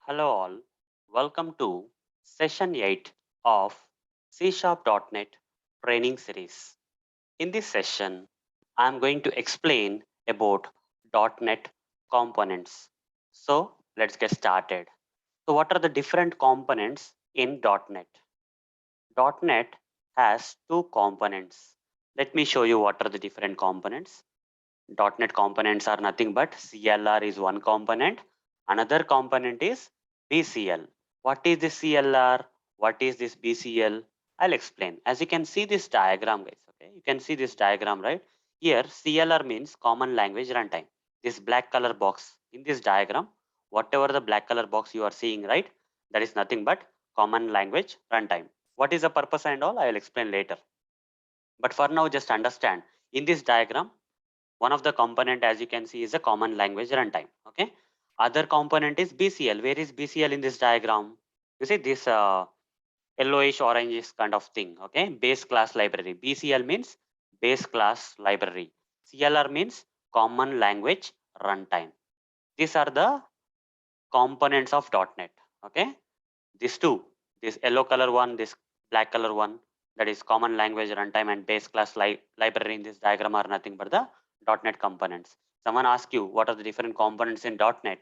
Hello all, welcome to session 8 of C Sharp.NET training series. In this session, I am going to explain about .NET components. So let's get started. So what are the different components in .NET? .NET has two components. Let me show you what are the different components. .NET components are nothing but CLR is one component. Another component is BCL. What is this CLR? What is this BCL? I'll explain. As you can see this diagram, guys. Okay, you can see this diagram, right? Here, CLR means Common Language Runtime. This black color box in this diagram, whatever the black color box you are seeing, right? That is nothing but Common Language Runtime. What is the purpose and all? I will explain later. But for now, just understand. In this diagram, one of the component, as you can see, is a common language runtime. Okay. Other component is BCL. Where is BCL in this diagram? You see this yellowish orangish kind of thing. Okay. Base class library. BCL means base class library. CLR means common language runtime. These are the components of .NET. Okay. These two, this yellow color one, this black color one, that is common language runtime and base class library in this diagram are nothing but the .NET components. Someone asks you what are the different components in .NET.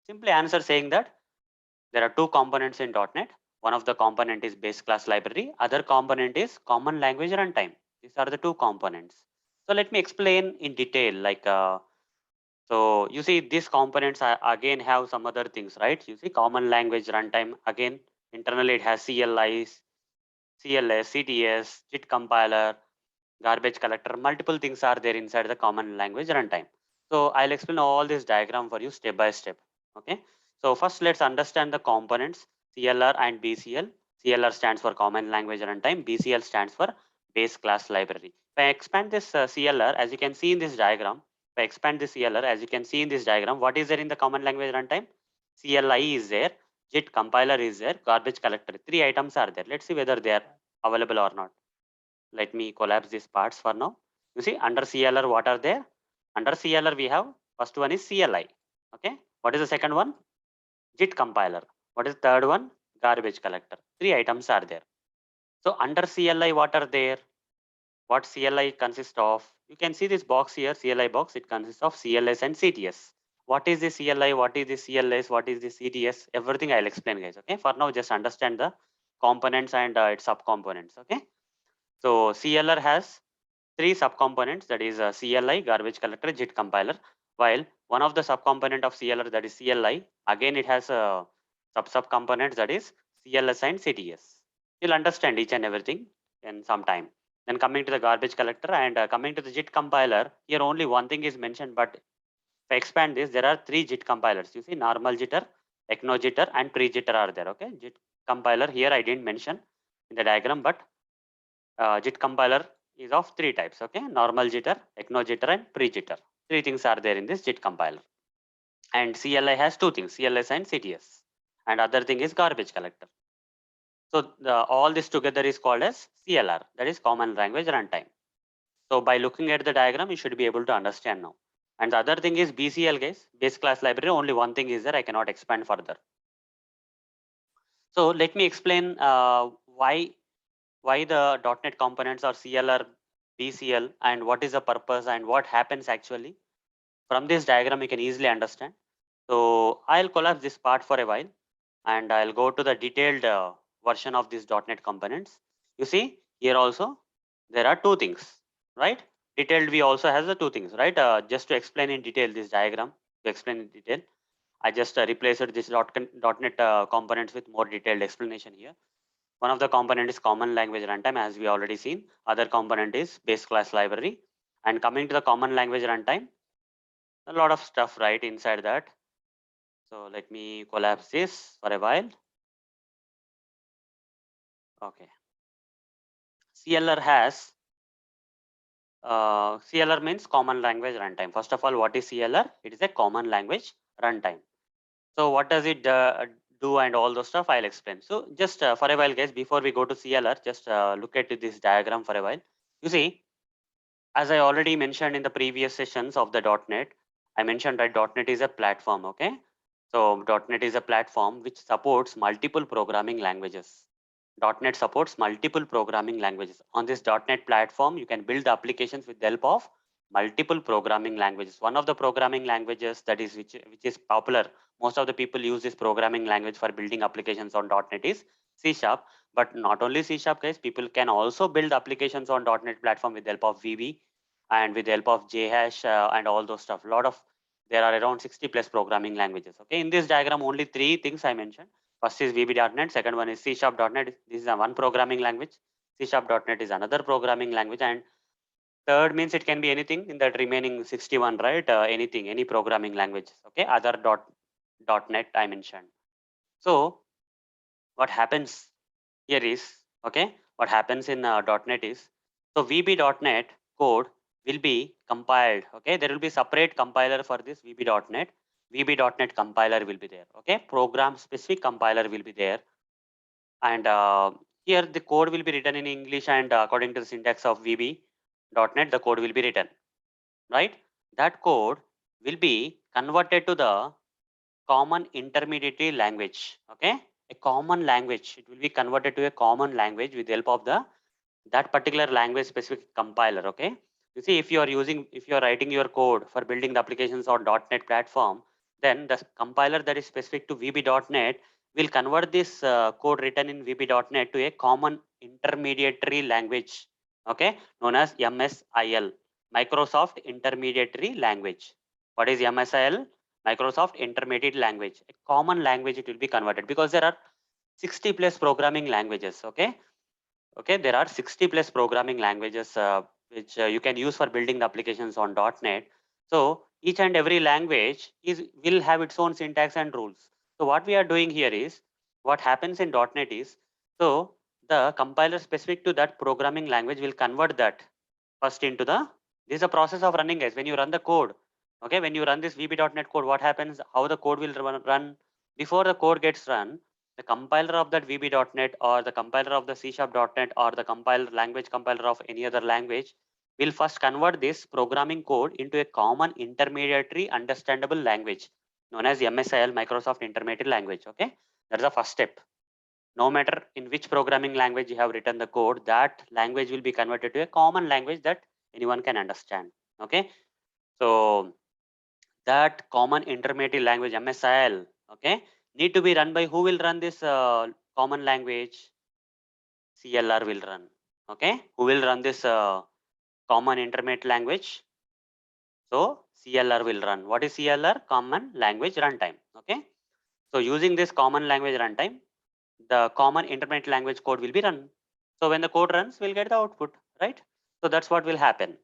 Simply answer saying that there are two components in .NET. One of the component is base class library. Other component is common language runtime. These are the two components. So let me explain in detail. So you see these components again have some other things, right? You see common language runtime again internally it has CLIs, CLS, CTS, JIT compiler, garbage collector, multiple things are there inside the common language runtime. So I'll explain all this diagram for you step by step. Okay. So first let's understand the components CLR and BCL. CLR stands for common language runtime. BCL stands for base class library. If I expand this CLR, as you can see in this diagram, if I expand this CLR, as you can see in this diagram, what is there in the common language runtime? CLI is there, JIT compiler is there, garbage collector. Three items are there. Let's see whether they are available or not. Let me collapse these parts for now. You see under CLR what are there? Under CLR we have first one is CLI. Okay. What is the second one? JIT compiler. What is the third one? Garbage collector. Three items are there. So under CLI what are there? What CLI consists of? You can see this box here, CLI box. It consists of CLS and CTS. What is the CLI? What is the CLS? What is the CTS? Everything I'll explain, guys. Okay. For now, just understand the components and its subcomponents. Okay. So CLR has three subcomponents, that is CLI, garbage collector, JIT compiler, while one of the subcomponent of CLR, that is CLI, again it has a subcomponent, that is CLS and CTS. You'll understand each and everything in some time. Then coming to the garbage collector and coming to the JIT compiler, here only one thing is mentioned, but if I expand this, there are three JIT compilers. You see normal jitter, ecno jitter and pre-jitter are there. Okay, JIT compiler here I didn't mention in the diagram, but JIT compiler is of three types. Okay, normal jitter, ecno jitter and pre-jitter. Three things are there in this JIT compiler. And CLI has two things, CLS and CTS. And other thing is garbage collector. So all this together is called as CLR, that is common language runtime. So by looking at the diagram, you should be able to understand now. And the other thing is BCL, guys, base class library. Only one thing is there, I cannot expand further. So let me explain why the .NET components are CLR, BCL, and what is the purpose and what happens actually. From this diagram, you can easily understand. So I'll collapse this part for a while and I'll go to the detailed version of this .NET components. You see here also there are two things, right? Detailed view also has the two things, right? Just to explain in detail this diagram, to explain in detail, I just replaced this .NET components with more detailed explanation here. One of the component is common language runtime, as we already seen. Other component is base class library. And coming to the common language runtime, a lot of stuff right inside that. So let me collapse this for a while. Okay. CLR has CLR means common language runtime. First of all, what is CLR? It is a common language runtime. So what does it do and all those stuff I'll explain. So just for a while, guys, before we go to CLR, just look at this diagram for a while. You see, as I already mentioned in the previous sessions of the .NET, I mentioned that .NET is a platform. Okay, So .NET is a platform which supports multiple programming languages. .NET supports multiple programming languages. On this .NET platform, you can build applications with the help of multiple programming languages. One of the programming languages that is which is popular, most of the people use this programming language for building applications on .NET is C Sharp. But not only C Sharp, guys, people can also build applications on .NET platform with the help of VB and with the help of JHash and all those stuff. There are around 60 plus programming languages. Okay, in this diagram, only three things I mentioned. First is VB.NET, second one is C Sharp.NET. This is a one programming language. C Sharp.NET is another programming language, and third means it can be anything in that remaining 61, right? Anything, any programming language. Okay, other .NET I mentioned. So what happens here is, okay, what happens in .NET is, so VB.NET code will be compiled. Okay, there will be separate compiler for this VB.NET. VB.NET compiler will be there. Okay, program specific compiler will be there, and here the code will be written in English, and according to the syntax of VB.NET, the code will be written, right? That code will be converted to the common intermediate language. Okay, a common language. It will be converted to a common language with the help of the that particular language specific compiler. Okay, you see, if you are writing your code for building the applications on .NET platform, then the compiler that is specific to VB.NET will convert this code written in VB.NET to a common intermediary language, okay, known as MSIL, Microsoft Intermediary Language. What is MSIL? Microsoft Intermediate Language. A common language it will be converted, because there are 60 plus programming languages. Okay, there are 60 plus programming languages which you can use for building the applications on .NET. So each and every language will have its own syntax and rules. So what we are doing here is, what happens in .NET is, so the compiler specific to that programming language will convert that first into the, this is a process of running, guys. When you run the code, okay, when you run this VB.NET code, what happens, how the code will run before the code gets run, the compiler of that VB.NET or the compiler of the C Sharp.NET or the language compiler of any other language will first convert this programming code into a common intermediary understandable language known as MSIL, Microsoft Intermediate Language. Okay, that's the first step. No matter in which programming language you have written the code, that language will be converted to a common language that anyone can understand. Okay, so that common intermediate language MSIL, okay, need to be run by, who will run this common language? CLR will run. Okay, who will run this common intermediate language? So CLR will run. What is CLR? Common language runtime. Okay, so using this common language runtime, the common intermediate language code will be run. So when the code runs, we'll get the output, right? So that's what will happen.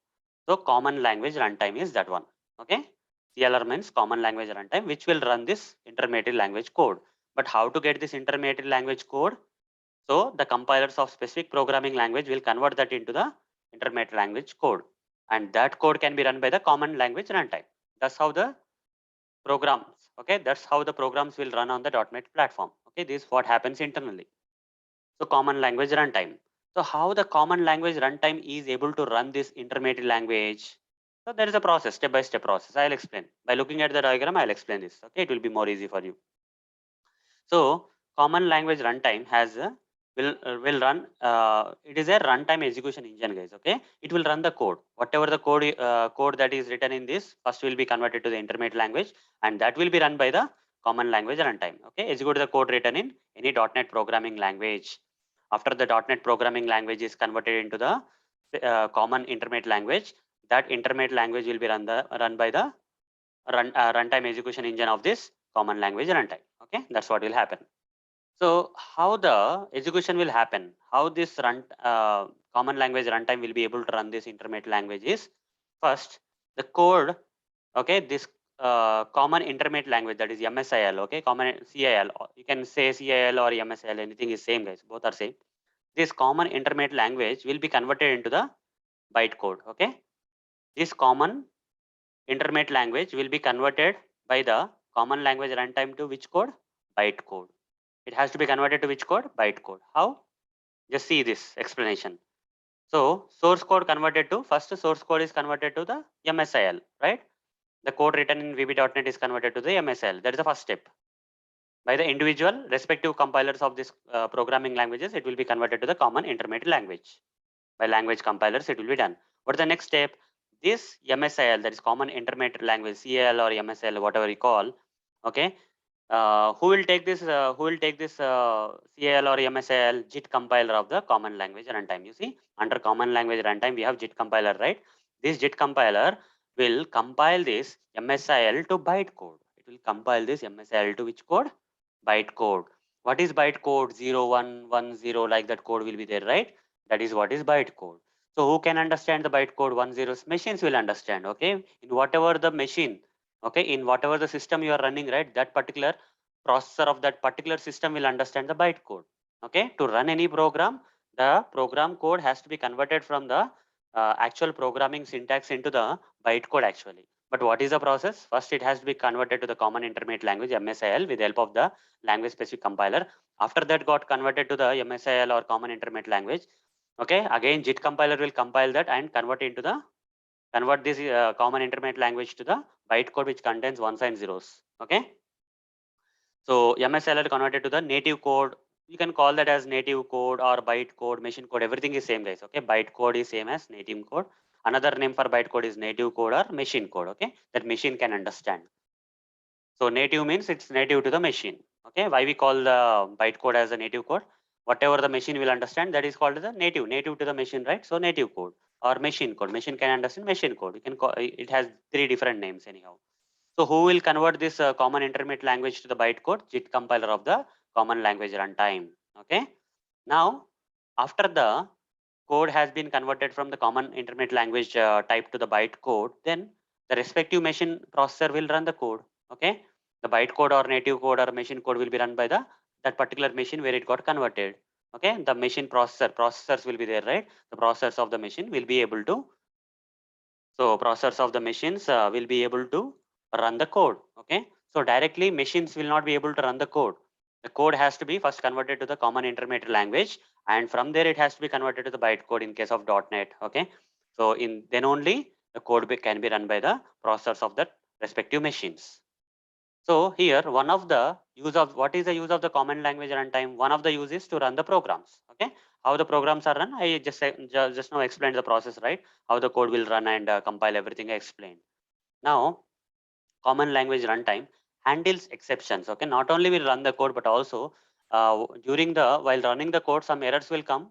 So common language runtime is that one. Okay, CLR means common language runtime, which will run this intermediate language code. But how to get this intermediate language code? So the compilers of specific programming language will convert that into the intermediate language code, and that code can be run by the common language runtime. That's how the programs, okay, that's how the programs will run on the .NET platform. Okay, this is what happens internally. So common language runtime. So how the common language runtime is able to run this intermediate language? So there is a process, step by step process. I'll explain. By looking at the diagram, I'll explain this. Okay, it will be more easy for you. So common language runtime has a, will run. It is a runtime execution engine, guys. Okay, it will run the code. Whatever the code that is written in this first will be converted to the intermediate language, and that will be run by the common language runtime. Okay, execute the code written in any .NET programming language. After the .NET programming language is converted into the common intermediate language, that intermediate language will be run by the runtime execution engine of this common language runtime. Okay, that's what will happen. So how the execution will happen? How this common language runtime will be able to run this intermediate language is, first the code. Okay, this common intermediate language, that is MSIL. Okay, common CIL. You can say CIL or MSIL. Anything is same, guys. Both are same. This common intermediate language will be converted into the bytecode. Okay, this common intermediate language will be converted by the common language runtime to which code? Bytecode. It has to be converted to which code? Bytecode. How? Just see this explanation. So source code converted to, first source code is converted to the MSIL, right? the code written in VB.NET is converted to the MSL. That is the first step. By the individual respective compilers of this programming languages, it will be converted to the common intermediate language. By language compilers, it will be done. What is the next step? This MSIL, that is common intermediate language, CL or MSL, whatever you call, okay, who will take this CL or MSIL JIT compiler of the common language runtime? You see, under common language runtime we have JIT compiler, right? This JIT compiler will compile this MSIL to bytecode. It will compile this MSIL to which code? Bytecode. What is bytecode? 0110, like that code will be there, right? That is what is bytecode. So who can understand the bytecode? 10 machines will understand, okay? In whatever the machine, okay, in whatever the system you are running, right, that particular processor of that particular system will understand the bytecode. Okay, to run any program, the program code has to be converted from the actual programming syntax into the bytecode actually. But what is the process? First, it has to be converted to the common intermediate language MSIL with the help of the language specific compiler. After that got converted to the MSIL or common intermediate language. Okay, again JIT compiler will compile that and convert this common intermediate language to the bytecode which contains ones and zeros. Okay, so MSLR converted to the native code. You can call that as native code or byte code, machine code. Everything is same, guys. Okay, byte code is same as native code. Another name for byte code is native code or machine code. Okay, that machine can understand. So native means it's native to the machine. Okay, why we call the byte code as a native code? Whatever the machine will understand, that is called as a native to the machine, right? So native code or machine code. Machine can understand machine code. You can call it has three different names anyhow. So who will convert this common intermediate language to the bytecode? JIT compiler of the common language runtime. Okay. Now, after the code has been converted from the common intermediate language type to the bytecode, then the respective machine processor will run the code. Okay. The bytecode or native code or machine code will be run by the that particular machine where it got converted. Okay. The machine processors will be there, right? The processors of the machine will be able to processors of the machines will be able to run the code. Okay. So directly machines will not be able to run the code. The code has to be first converted to the common intermediate language, and from there it has to be converted to the bytecode in case of .NET. Okay. So in then only the code can be run by the processors of the respective machines. So here one of the use of what is the use of the common language runtime? One of the use is to run the programs. Okay, how the programs are run? I just now explained the process, right? How the code will run and compile everything I explained. Now common language runtime handles exceptions. Okay, not only will run the code but also during the while running the code some errors will come.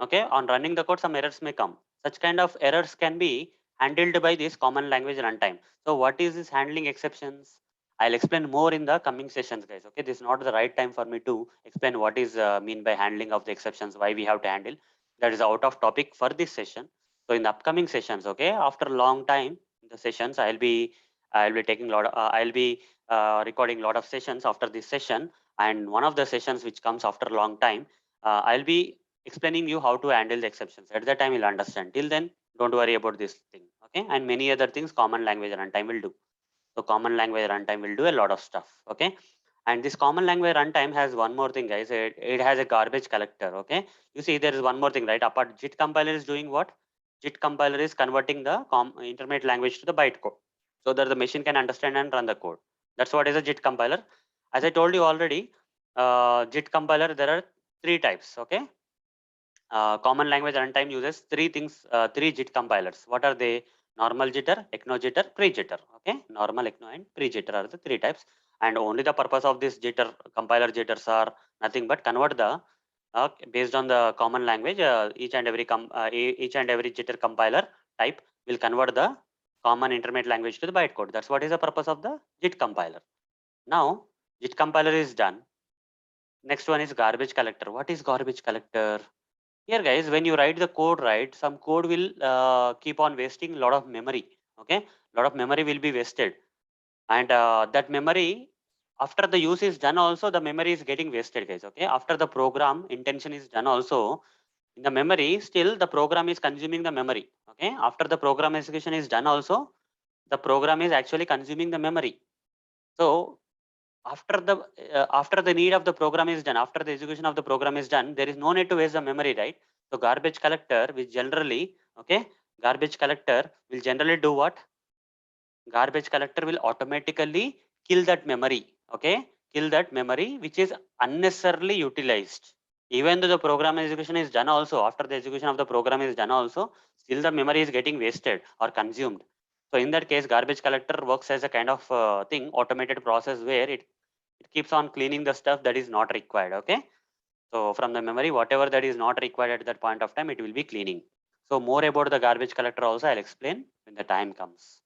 Okay, on running the code some errors may come. Such kind of errors can be handled by this common language runtime. So what is this handling exceptions? I'll explain more in the coming sessions, guys. Okay, this is not the right time for me to explain what is mean by handling of the exceptions, why we have to handle. That is out of topic for this session. So in the upcoming sessions, okay, after a long time in the sessions, I'll be taking lot of, I'll be recording lot of sessions after this session, and one of the sessions which comes after a long time, I'll be explaining you how to handle the exceptions. At that time you'll understand. Till then, don't worry about this thing. Okay, and many other things common language runtime will do. So common language runtime will do a lot of stuff. Okay, and this common language runtime has one more thing, guys. It has a garbage collector. Okay, you see there is one more thing, right? Apart JIT compiler is doing what? JIT compiler is converting the intermediate language to the bytecode so that the machine can understand and run the code. That's what is a JIT compiler. As I told you already, JIT compiler there are three types. Okay, common language runtime uses three things, three JIT compilers. What are they? Normal jitter, ecno jitter, pre jitter. Okay, normal, ecno, and pre jitter are the three types. And only the purpose of this jitter compiler jitters are nothing but convert the based on the common language. Each and every jitter compiler type will convert the common intermediate language to the bytecode. That's what is the purpose of the JIT compiler. Now, JIT compiler is done. Next one is garbage collector. What is garbage collector? Here guys, when you write the code, right, some code will keep on wasting a lot of memory. Okay, a lot of memory will be wasted, and that memory after the use is done also the memory is getting wasted, guys. Okay, after the program intention is done also in the memory still the program is consuming the memory. Okay, after the program execution is done also the program is actually consuming the memory. So after the need of the program is done, after the execution of the program is done, there is no need to waste the memory, right? So garbage collector will generally, okay, garbage collector will generally do what? garbage collector will automatically kill that memory. Okay, kill that memory which is unnecessarily utilized. Even though the program execution is done also, after the execution of the program is done also, still the memory is getting wasted or consumed. So in that case, garbage collector works as a kind of thing, automated process where it keeps on cleaning the stuff that is not required. Okay. So from the memory, whatever that is not required at that point of time, it will be cleaning. So more about the garbage collector also I'll explain when the time comes.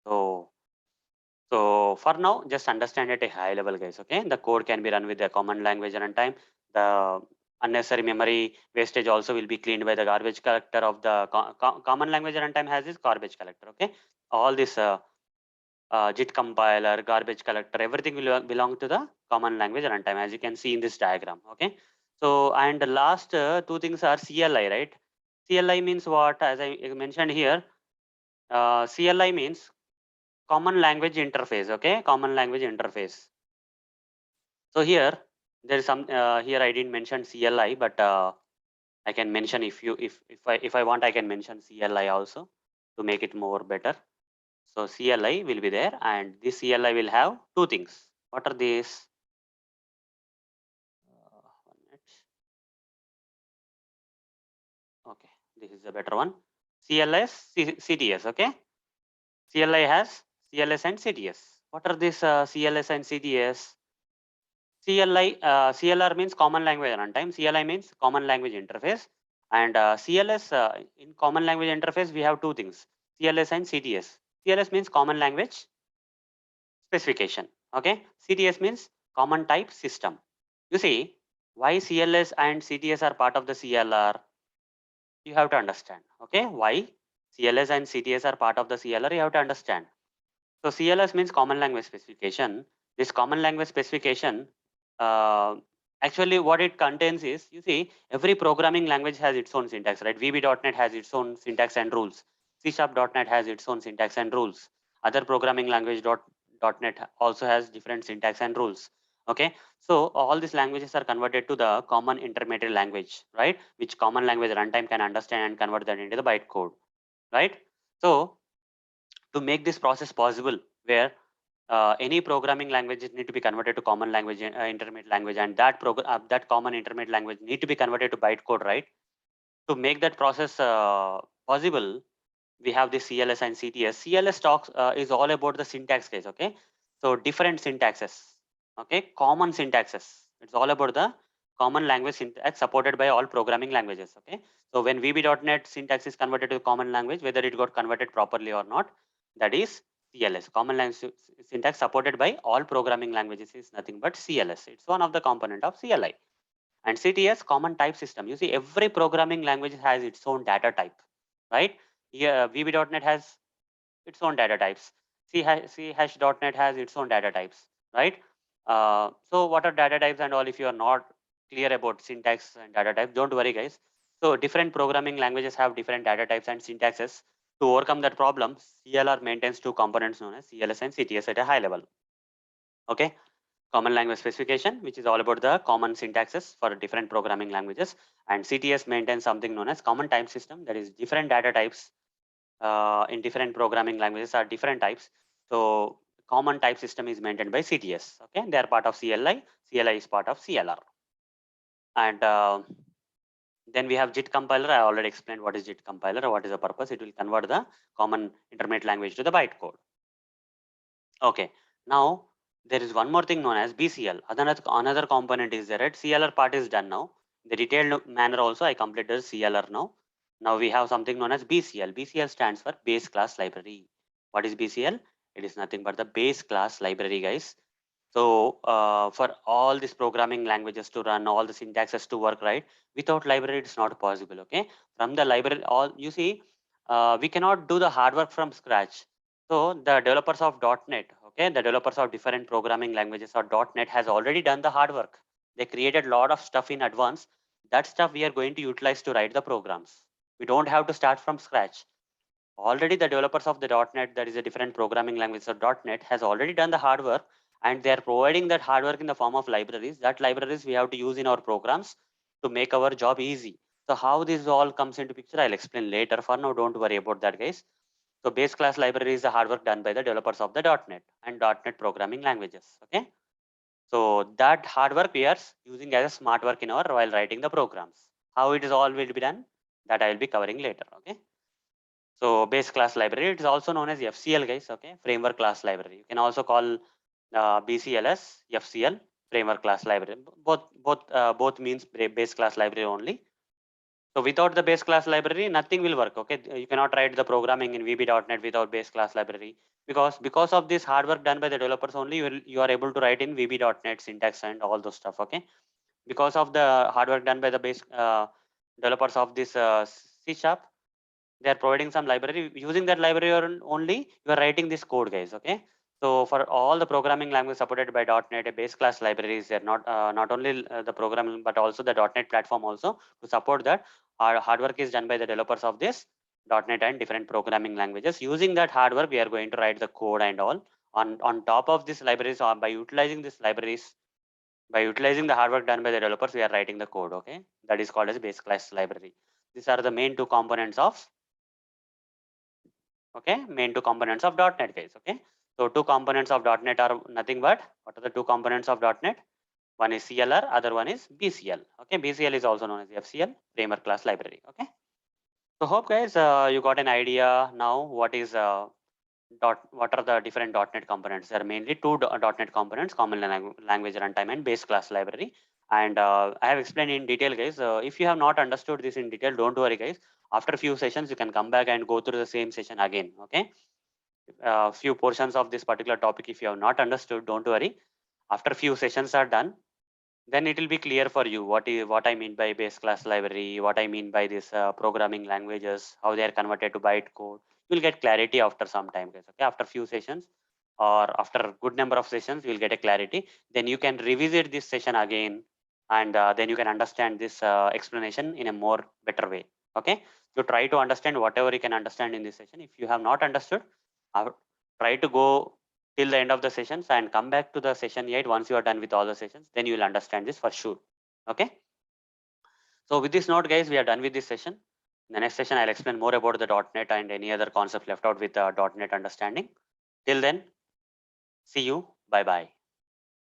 So for now, just understand at a high level, guys. Okay, the code can be run with the common language runtime. The unnecessary memory wastage also will be cleaned by the garbage collector of the common language runtime has this garbage collector. Okay, all this JIT compiler, garbage collector, everything will belong to the common language runtime, as you can see in this diagram. Okay, so and the last two things are CLI, right? CLI means what? As I mentioned here, CLI means common language interface. Okay, common language interface. So here there is some here I didn't mention CLI, but I can mention if I want I can mention CLI also to make it more better. So CLI will be there, and this CLI will have two things. What are these? 1 minute. Okay, this is a better one. CLS, CTS. Okay, CLI has CLS and CTS. What are these CLS and CTS? CLR means common language runtime. CLI means common language interface. And CLS, in common language interface, we have two things, CLS and CTS. CLS means common language specification. Okay. CTS means common type system. You see, why CLS and CTS are part of the CLR? You have to understand. Okay. Why CLS and CTS are part of the CLR? You have to understand. So CLS means common language specification. This common language specification, uh, actually what it contains is, you see, every programming language has its own syntax, right? VB.NET has its own syntax and rules. C#.NET has its own syntax and rules. Other programming language .NET also has different syntax and rules. Okay, so all these languages are converted to the common intermediate language, right? Which common language runtime can understand and convert that into the bytecode, right? So to make this process possible, where any programming languages need to be converted to common language, intermediate language, and that common intermediate language need to be converted to bytecode, right? To make that process possible, we have the CLS and CTS. CLS talks is all about the syntax case. Okay, so different syntaxes. Okay, common syntaxes. It's all about the common language syntax supported by all programming languages. Okay, so when VB.NET syntax is converted to common language, whether it got converted properly or not, that is CLS. Common language syntax supported by all programming languages is nothing but CLS. It's one of the component of CLI. And CTS, common type system. You see, every programming language has its own data type, right? Here, VB.NET has its own data types. C#.NET has its own data types, right? So what are data types and all? If you are not clear about syntax and data types, don't worry, guys. So different programming languages have different data types and syntaxes. To overcome that problem, CLR maintains two components known as CLS and CTS at a high level. Okay, common language specification, which is all about the common syntaxes for different programming languages, and CTS maintains something known as common type system, that is different data types in different programming languages are different types. So common type system is maintained by CTS. Okay, they are part of CLI. CLI is part of CLR. And then we have JIT compiler. I already explained what is JIT compiler, what is the purpose. It will convert the common intermediate language to the bytecode. Okay, now there is one more thing known as BCL. Another component is there, right? CLR part is done now. In the detailed manner also, I completed CLR now. Now we have something known as BCL. BCL stands for base class library. What is BCL? It is nothing but the base class library, guys. So for all these programming languages to run, all the syntaxes to work, right? Without library, it's not possible. Okay, from the library, all you see, we cannot do the hard work from scratch. So the developers of .NET, okay, the developers of different programming languages or .NET has already done the hard work. They created a lot of stuff in advance. That stuff we are going to utilize to write the programs. We don't have to start from scratch. Already the developers of the .NET, that is a different programming language of .NET, has already done the hard work, and they are providing that hard work in the form of libraries. That libraries we have to use in our programs to make our job easy. So how this all comes into picture, I'll explain later. For now, don't worry about that, guys. So base class library is the hard work done by the developers of the .NET and .NET programming languages. Okay. So that hard work we are using as a smart work in our while writing the programs. How it is all will be done, that I will be covering later. Okay. So base class library, it is also known as FCL, guys. Okay, framework class library. You can also call BCLS, FCL, framework class library. Both means base class library only. So without the base class library, nothing will work. Okay, you cannot write the programming in VB.NET without base class library, because of this hard work done by the developers only, you are able to write in VB.NET syntax and all those stuff. Okay, because of the hard work done by the base developers of this C sharp, they are providing some library. Using that library only you are writing this code, guys. Okay, so for all the programming language supported by .NET, a base class libraries, they're not only the programming but also the .NET platform also to support that. Our hard work is done by the developers of this .NET and different programming languages. Using that hard work, we are going to write the code and all on top of these libraries, or by utilizing these libraries, by utilizing the hard work done by the developers, we are writing the code. Okay, that is called as base class library. These are the main two components of main two components of .NET, guys. Okay, so two components of .NET are nothing but, what are the two components of .NET? One is CLR, other one is BCL. Okay, BCL is also known as FCL, framework class library. Okay, so hope, guys, you got an idea now what is what are the different .NET components. There are mainly two .NET components: common language runtime and base class library. And I have explained in detail, guys. If you have not understood this in detail, don't worry, guys. After a few sessions, you can come back and go through the same session again. Okay, few portions of this particular topic, if you have not understood, don't worry. After few sessions are done, then it will be clear for you what I mean by base class library, what I mean by this programming languages, how they are converted to bytecode. You will get clarity after some time, guys. Okay, after few sessions or after a good number of sessions, you will get a clarity. Then you can revisit this session again, and then you can understand this explanation in a more better way. Okay, so try to understand whatever you can understand in this session. If you have not understood, try to go till the end of the sessions and come back to the session 8 once you are done with all the sessions. Then you will understand this for sure. Okay, so with this note, guys, we are done with this session. In the next session, I'll explain more about the .NET and any other concept left out with the .NET understanding. Till then, see you. Bye bye.